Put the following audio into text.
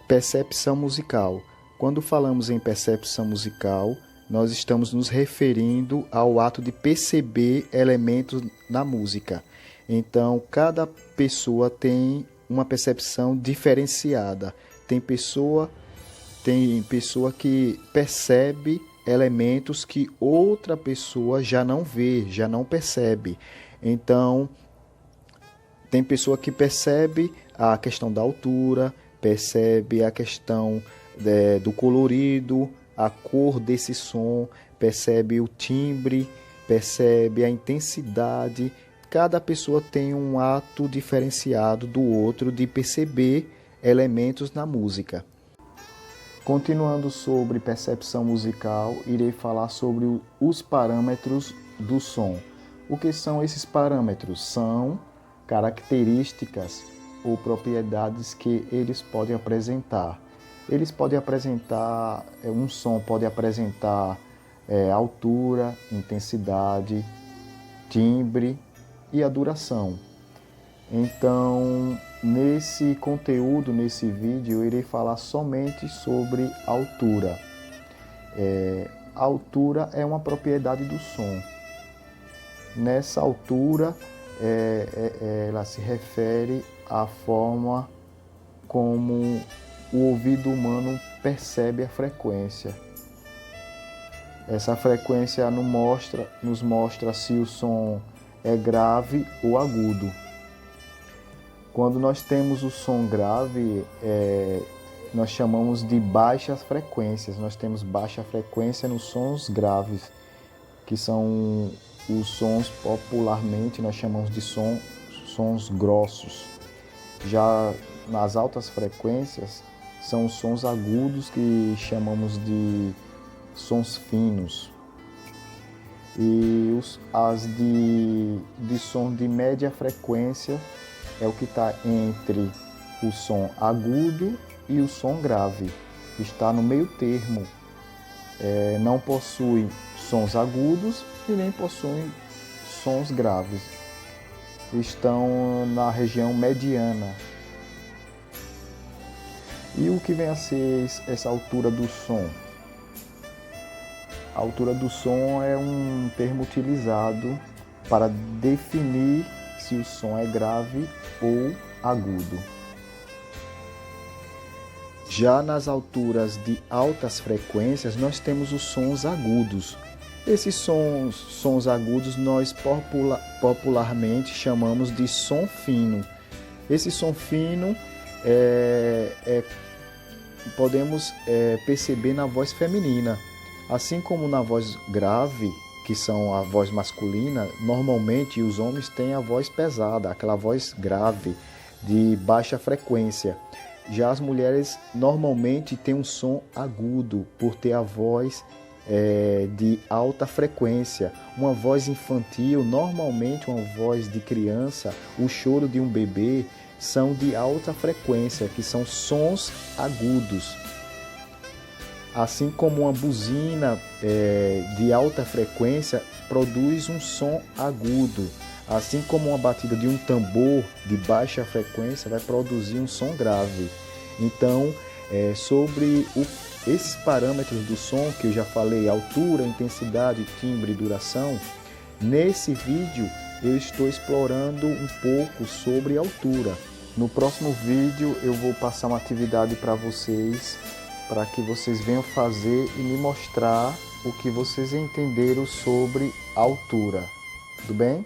Percepção musical. Quando falamos em percepção musical, nós estamos nos referindo ao ato de perceber elementos na música. Então, cada pessoa tem uma percepção diferenciada. Tem pessoa que percebe elementos que outra pessoa já não vê, já não percebe. Então, tem pessoa que percebe a questão da altura, percebe a questão do colorido, a cor desse som, percebe o timbre, percebe a intensidade. Cada pessoa tem um ato diferenciado do outro de perceber elementos na música. Continuando sobre percepção musical, irei falar sobre os parâmetros do som. O que são esses parâmetros? São características ou propriedades que eles podem apresentar. Eles podem apresentar, um som pode apresentar altura, intensidade, timbre e a duração. Então, nesse conteúdo, nesse vídeo, eu irei falar somente sobre altura. A altura é uma propriedade do som. Nessa altura, ela se refere à forma como o ouvido humano percebe a frequência. Essa frequência nos mostra se o som é grave ou agudo. Quando nós temos o som grave, nós chamamos de baixas frequências. Nós temos baixa frequência nos sons graves, que são os sons popularmente nós chamamos de sons grossos. Já nas altas frequências, são os sons agudos que chamamos de sons finos. E as de som de média frequência é o que está entre o som agudo e o som grave. Está no meio termo. Não possui sons agudos e nem possuem sons graves. Estão na região mediana. E o que vem a ser essa altura do som? A altura do som é um termo utilizado para definir se o som é grave ou agudo. Já nas alturas de altas frequências, nós temos os sons agudos. Esses sons agudos nós popularmente chamamos de som fino. Esse som fino podemos perceber na voz feminina. Assim como na voz grave, que são a voz masculina, normalmente os homens têm a voz pesada, aquela voz grave, de baixa frequência. Já as mulheres normalmente têm um som agudo, por ter a voz de alta frequência. Uma voz infantil, normalmente uma voz de criança, o choro de um bebê, são de alta frequência, que são sons agudos. Assim como uma buzina de alta frequência produz um som agudo. Assim como uma batida de um tambor de baixa frequência vai produzir um som grave. Então, sobre esses parâmetros do som que eu já falei, altura, intensidade, timbre e duração, nesse vídeo eu estou explorando um pouco sobre altura. No próximo vídeo eu vou passar uma atividade para vocês, para que vocês venham fazer e me mostrar o que vocês entenderam sobre altura. Tudo bem?